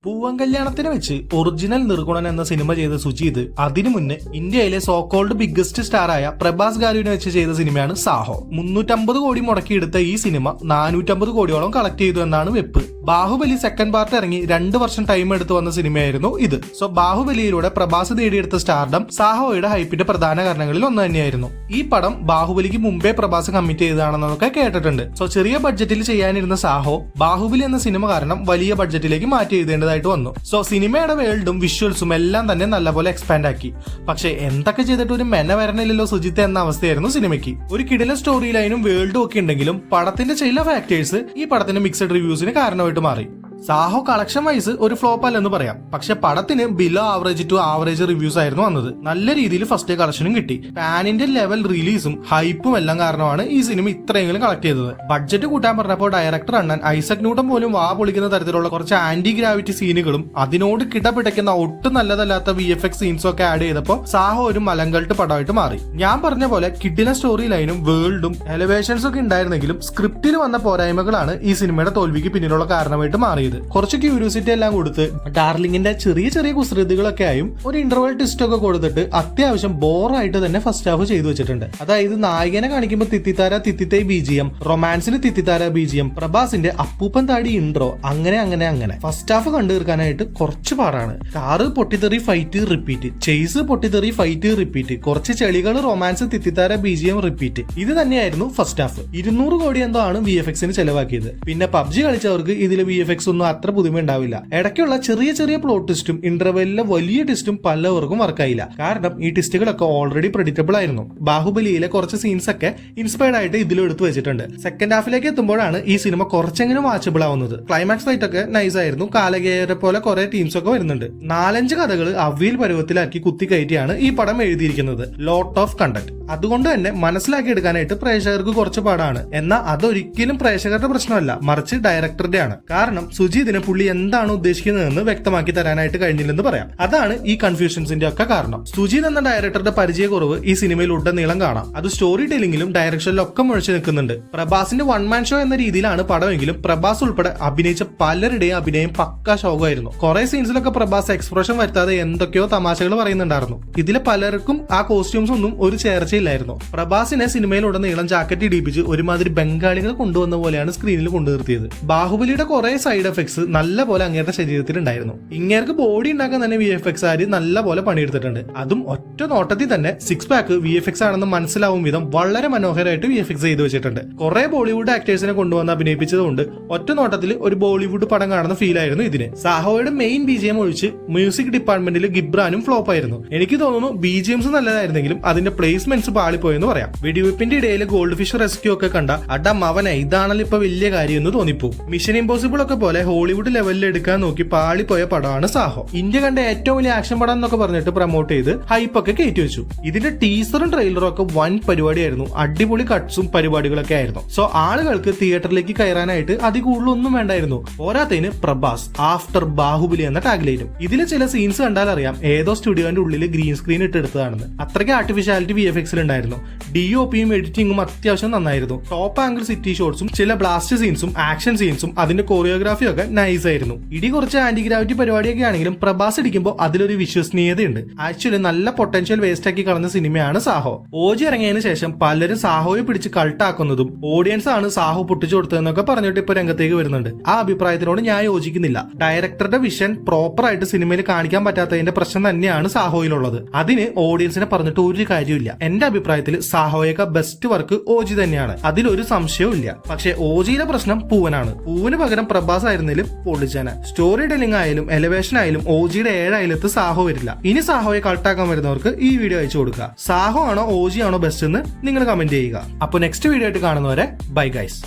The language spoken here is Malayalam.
പൂവൻ കല്യാണത്തിന് വെച്ച് ഒറിജിനൽ നിർഗുണൻ എന്ന സിനിമ ചെയ്ത സുജീത് അതിനു മുന്നേ ഇന്ത്യയിലെ സോക്കോൾഡ് ബിഗ്ഗസ്റ്റ് സ്റ്റാറായ പ്രഭാസ് ഗാലുവിനെ വെച്ച് ചെയ്ത സിനിമയാണ് സാഹോ. 350 കോടി മുടക്കിയെടുത്ത ഈ സിനിമ 450 കോടിയോളം കളക്ട് ചെയ്തു എന്നാണ് വെപ്പ്. ബാഹുബലി സെക്കൻഡ് പാർട്ട് ഇറങ്ങി 2 വർഷം ടൈം എടുത്തു വന്ന സിനിമയായിരുന്നു ഇത്. സോ ബാഹുബലിയിലൂടെ പ്രഭാസ് നേടിയെടുത്ത സ്റ്റാർഡം സാഹോയുടെ ഹൈപ്പിന്റെ പ്രധാന കാരണങ്ങളിൽ ഒന്ന് തന്നെയായിരുന്നു. ഈ പടം ബാഹുബലിക്ക് മുമ്പേ പ്രഭാസ് കമ്മിറ്റ് ചെയ്തതാണെന്നൊക്കെ കേട്ടിട്ടുണ്ട്. സോ ചെറിയ ബഡ്ജറ്റിൽ ചെയ്യാനിരുന്ന സാഹോ ബാഹുബലി എന്ന സിനിമ കാരണം വലിയ ബഡ്ജറ്റിലേക്ക് മാറ്റി എഴുതേണ്ടത് വന്നു. സോ സിനിമയുടെ വേൾഡും വിഷ്വൽസും എല്ലാം തന്നെ നല്ലപോലെ എക്സ്പാൻഡ് ആക്കി. പക്ഷെ എന്തൊക്കെ ചെയ്തിട്ട് ഒരു മെന വരണില്ലല്ലോ സുജിത്ത് എന്ന അവസ്ഥയായിരുന്നു സിനിമയ്ക്ക്. ഒരു കിടിലൻ സ്റ്റോറി ലൈനും വേൾഡും ഒക്കെ ഉണ്ടെങ്കിലും പടത്തിന്റെ ചില ഫാക്ടേഴ്സ് ഈ പടത്തിന്റെ മിക്സഡ് റിവ്യൂസിന് കാരണമായിട്ട് മാറി. സാഹോ കളക്ഷൻ വൈസ് ഒരു ഫ്ലോപ്പ് അല്ലെന്ന് പറയാം. പക്ഷെ പടത്തിന് below average to average reviews ആയിരുന്നു വന്നത്. നല്ല രീതിയിൽ ഫസ്റ്റ് ഡേ കളക്ഷനും കിട്ടി. പാൻ ഇന്ത്യൻ ലെവൽ റിലീസും ഹൈപ്പും എല്ലാം കാരണമാണ് ഈ സിനിമ ഇത്രയെങ്കിലും കളക്ട് ചെയ്തത്. ബഡ്ജറ്റ് കൂട്ടാൻ പറഞ്ഞപ്പോൾ ഡയറക്ടർ അണ്ണൻ ഐസക് ന്യൂട്ടൻ പോലും വാ പൊളിക്കുന്ന തരത്തിലുള്ള കുറച്ച് ആന്റി ഗ്രാവിറ്റി സീനുകളും അതിനോട് കിടപിടയ്ക്കുന്ന ഒട്ടും നല്ലതല്ലാത്ത VFX സീൻസും ഒക്കെ ആഡ് ചെയ്തപ്പോൾ സാഹോ ഒരു മലങ്കൾട്ട് പടമായിട്ട് മാറി. ഞാൻ പറഞ്ഞ പോലെ കിഡിലെ സ്റ്റോറി ലൈനും വേൾഡും എലിവേഷൻസ് ഒക്കെ ഉണ്ടായിരുന്നെങ്കിലും സ്ക്രിപ്റ്റിൽ വന്ന പോരായ്മകളാണ് ഈ സിനിമയുടെ തോൽവിക്ക് പിന്നിലുള്ള കാരണമായിട്ട് മാറിയത്. കുറച്ച് ക്യൂരിയോസിറ്റി എല്ലാം കൊടുത്ത് ഡാർലിംഗിന്റെ ചെറിയ ചെറിയ കുസൃതികളൊക്കെ ആയും ഒരു ഇന്റർവൽ ട്വിസ്റ്റ് ഒക്കെ കൊടുത്തിട്ട് അത്യാവശ്യം ബോറായിട്ട് തന്നെ ഫസ്റ്റ് ഹാഫ് ചെയ്തു വെച്ചിട്ടുണ്ട്. അതായത് നായകനെ കാണിക്കുമ്പോൾ തിത്തിത്താര തിത്തിത്തൈ BGM, റൊമാൻസിന് തിത്തിത്താര BGM, പ്രഭാസിന്റെ അപ്പൂപ്പൻ താടി ഇൻട്രോ, അങ്ങനെ ഫസ്റ്റ് ഹാഫ് കണ്ടു തീർക്കാനായിട്ട് കുറച്ച് പാടാണ്. കാറ് പൊട്ടിത്തെറി ഫൈറ്റ് റിപ്പീറ്റ്, ചേസ് പൊട്ടിത്തെറി ഫൈറ്റ് റിപ്പീറ്റ്, കുറച്ച് ചെളികൾ റൊമാൻസ് തിത്തിത്താര BGM റിപ്പീറ്റ്. ഇത് തന്നെയായിരുന്നു ഫസ്റ്റ് ഹാഫ്. 200 കോടി എന്തോ ആണ് VFXന് ചെലവാക്കിയത്. പിന്നെ PUBG കളിച്ചവർക്ക് ഇതിൽ VFX ഒന്നും അത്ര പുതുമ ഉണ്ടാവില്ല. ഇടയ്ക്കുള്ള ചെറിയ ചെറിയ പ്ലോട്ട് ട്വിസ്റ്റും ഇന്റർവെല്ലിലെ വലിയ ട്വിസ്റ്റും പലവർക്കും വർക്കായില്ല. കാരണം ഈ ട്വിസ്റ്റുകളൊക്കെ ഓൾറെഡി പ്രെഡിക്റ്റബിൾ ആയിരുന്നു. ബാഹുബലിയിലെ കുറച്ച് സീൻസ് ഒക്കെ ഇൻസ്പയർഡ് ആയിട്ട് ഇതിലും എടുത്തു വെച്ചിട്ടുണ്ട്. സെക്കൻഡ് ഹാഫിലേക്ക് എത്തുമ്പോഴാണ് ഈ സിനിമ കുറച്ചെങ്കിലും വാച്ചബിൾ ആവുന്നത്. ക്ലൈമാക്സ് ഫൈറ്റ് ഒക്കെ നൈസ് ആയിരുന്നു. കാലകേയരെ പോലെ കുറെ ടീംസ് ഒക്കെ വരുന്നുണ്ട്. 4-5 കഥകൾ അവിയൽ പരുവത്തിലാക്കി കുത്തിക്കയറ്റിയാണ് ഈ പടം എഴുതിയിരിക്കുന്നത്. Lot of content. അതുകൊണ്ട് തന്നെ മനസ്സിലാക്കി എടുക്കാനായിട്ട് പ്രേക്ഷകർക്ക് കുറച്ച് പാടാണ്. എന്നാൽ അതൊരിക്കലും പ്രേക്ഷകരുടെ പ്രശ്നമല്ല, മറിച്ച് ഡയറക്ടറുടെ ആണ്. കാരണം സുജീതിനെ പുള്ളി എന്താണ് ഉദ്ദേശിക്കുന്നതെന്ന് വ്യക്തമാക്കി തരാനായിട്ട് കഴിഞ്ഞില്ലെന്ന് പറയാം. അതാണ് ഈ കൺഫ്യൂഷൻസിന്റെ ഒക്കെ കാരണം. സുജീത് എന്ന ഡയറക്ടറുടെ പരിചയക്കുറവ് ഈ സിനിമയിൽ ഉടനീളം കാണാം. അത് സ്റ്റോറി ടെല്ലിംഗിലും ഡയറക്ഷനിലും ഒക്കെ മുഴച്ചു നിൽക്കുന്നുണ്ട്. പ്രഭാസിന്റെ വൺ മാൻ ഷോ എന്ന രീതിയിലാണ് പടമെങ്കിലും പ്രഭാസ് ഉൾപ്പെടെ അഭിനയിച്ച പലരുടെയും അഭിനയം പക്ക ശോകമായിരുന്നു. കുറെ സീൻസിലൊക്കെ പ്രഭാസ് എക്സ്പ്രഷൻ വരുത്താതെ എന്തൊക്കെയോ തമാശകൾ പറയുന്നുണ്ടായിരുന്നു. ഇതിലെ പലർക്കും ആ കോസ്റ്റ്യൂംസ് ഒന്നും ഒരു ചേർച്ചയില്ലായിരുന്നു. പ്രഭാസിനെ സിനിമയിലുടനീളം ജാക്കറ്റ് ഇടിപ്പിച്ച് ഒരുമാതിരി ബംഗാളികൾ കൊണ്ടുവന്ന പോലെയാണ് സ്ക്രീനിൽ കൊണ്ടുനിർത്തിയത്. ബാഹുബലിയുടെ കുറെ സൈഡ് എഫക്ട്സ് നല്ല പോലെ അങ്ങേരുടെ ശരീരത്തിൽ ഉണ്ടായിരുന്നു. ഇങ്ങേർക്ക് ബോഡി ഉണ്ടാക്കാൻ തന്നെ VFX ആര് നല്ല പോലെ പണിയെടുത്തിട്ടുണ്ട്. അതും ഒറ്റ നോട്ടത്തിൽ തന്നെ 6 പാക്ക് VFX ആണെന്ന് മനസ്സിലാവും വിധം വളരെ മനോഹരമായിട്ട് VFX ചെയ്തു വെച്ചിട്ടുണ്ട്. കുറെ ബോളിവുഡ് ആക്ടേഴ്സിനെ കൊണ്ടുവന്ന് അഭിനയിപ്പിച്ചതുകൊണ്ട് ഒറ്റ നോട്ടത്തിൽ ഒരു ബോളിവുഡ് പടം കാണുന്ന ഫീൽ ആയിരുന്നു ഇതിന്. സാഹോയുടെ മെയിൻ BGM ഒഴിച്ച് മ്യൂസിക് ഡിപ്പാർട്ട്മെന്റിൽ ഗിബ്രാനും ഫ്ലോപ്പ് ആയിരുന്നു. എനിക്ക് തോന്നുന്നു BGMs നല്ലതായിരുന്നെങ്കിലും അതിന്റെ പ്ലേസ്മെന്റ്സ് പാളിപ്പോയെന്ന് പറയാം. വെടിവെപ്പിന്റെ ഇടയിൽ ഗോൾഡ് ഫിഷ് റെസ്ക്യൂ ഒക്കെ കണ്ട അടമവനെ ഇതാണല്ലോ ഇപ്പൊ വലിയ കാര്യം എന്ന് തോന്നിപ്പോ. മിഷൻ ഇമ്പോസിബിൾ ഒക്കെ പോലെ ഹോളിവുഡ് ലെവലിൽ എടുക്കാൻ നോക്കി പാളിപ്പോയ പടമാണ് സാഹോ. ഇന്ത്യ കണ്ട ഏറ്റവും വലിയ ആക്ഷൻ പടം എന്നൊക്കെ പറഞ്ഞിട്ട് പ്രൊമോട്ട് ചെയ്ത് ഹൈപ്പൊക്കെ കയറ്റി വെച്ചു. ഇതിന്റെ ടീസറും ട്രെയിലറും ഒക്കെ വൻ പരിപാടിയായിരുന്നു. അടിപൊളി കട്ട്സും പരിപാടികളൊക്കെ ആയിരുന്നു. സോ ആളുകൾക്ക് തിയേറ്ററിലേക്ക് കയറാനായിട്ട് അതികൂടുതലൊന്നും വേണ്ടായിരുന്നു. പോരാത്തതിന് പ്രഭാസ് ആഫ്റ്റർ ബാഹുബലി എന്ന ടാഗ്ലൈനും. ഇതിലെ ചില സീൻസ് കണ്ടാൽ അറിയാം ഏതോ സ്റ്റുഡിയോന്റെ ഉള്ളിൽ ഗ്രീൻ സ്ക്രീൻ ഇട്ട് എടുത്തതാണെന്ന്. അത്രയ്ക്ക് ആർട്ടിഫിഷ്യാലിറ്റി VFXൽ ഉണ്ടായിരുന്നു. DOPയും എഡിറ്റിംഗും അത്യാവശ്യം നന്നായിരുന്നു. ടോപ്പ് ആംഗിൾ സിറ്റി ഷോട്ട്സും ചില ബ്ലാസ്റ്റ് സീൻസും ആക്ഷൻ സീൻസും അതിന്റെ കൊറിയോഗ്രാഫിയും ഒക്കെ നൈസ് ആയിരുന്നു. ഇടി കുറച്ച് ആന്റി ഗ്രാവിറ്റി പരിപാടിയൊക്കെ ആണെങ്കിലും പ്രഭാസ് ഇടിക്കുമ്പോൾ അതിലൊരു വിശ്വസനീയതയുണ്ട്. ആക്ച്വലി നല്ല പൊട്ടൻഷ്യൽ വേസ്റ്റ് ആക്കി കളഞ്ഞ സിനിമയാണ് സാഹോ. OG ഇറങ്ങിയതിനു ശേഷം പലരും സാഹോയെ പിടിച്ച് കൾട്ടാക്കുന്നതും ഓഡിയൻസ് ആണ് സാഹോ പൊട്ടിച്ചു കൊടുത്തതെന്നൊക്കെ പറഞ്ഞിട്ട് ഇപ്പൊ രംഗത്തേക്ക് വരുന്നുണ്ട്. ആ അഭിപ്രായത്തിനോട് ഞാൻ യോജിക്കുന്നില്ല. ഡയറക്ടറുടെ വിഷൻ പ്രോപ്പർ ആയിട്ട് സിനിമയിൽ കാണിക്കാൻ പറ്റാത്തതിന്റെ പ്രശ്നം തന്നെയാണ് സാഹോയിലുള്ളത്. അതിന് ഓഡിയൻസിനെ പറഞ്ഞിട്ട് ഒരു കാര്യമില്ല. എന്റെ അഭിപ്രായത്തിൽ സാഹോയേക്കാൾ ബെസ്റ്റ് വർക്ക് OG തന്നെയാണ്. അതിലൊരു സംശയവും ഇല്ല. പക്ഷെ OGയുടെ പ്രശ്നം പൂവനാണ്. പൂവിന് പകരം പ്രഭാസ് ആയിരുന്നാലും പൊളിച്ചാന. സ്റ്റോറി ടെല്ലിംഗ് ആയാലും എലിവേഷൻ ആയാലും OGയുടെ 7 അയലത്ത് സാഹോ വരില്ല. ഇനി സാഹോയെ കളട്ടാക്കാൻ വരുന്നവർക്ക് ഈ വീഡിയോ അയച്ചു കൊടുക്കുക. സാഹോ ആണോ OG ആണോ ബെസ്റ്റ് എന്ന് നിങ്ങൾ കമന്റ് ചെയ്യുക. അപ്പൊ നെക്സ്റ്റ് വീഡിയോ ആയിട്ട് കാണുന്നവരെ ബൈ ഗൈസ്.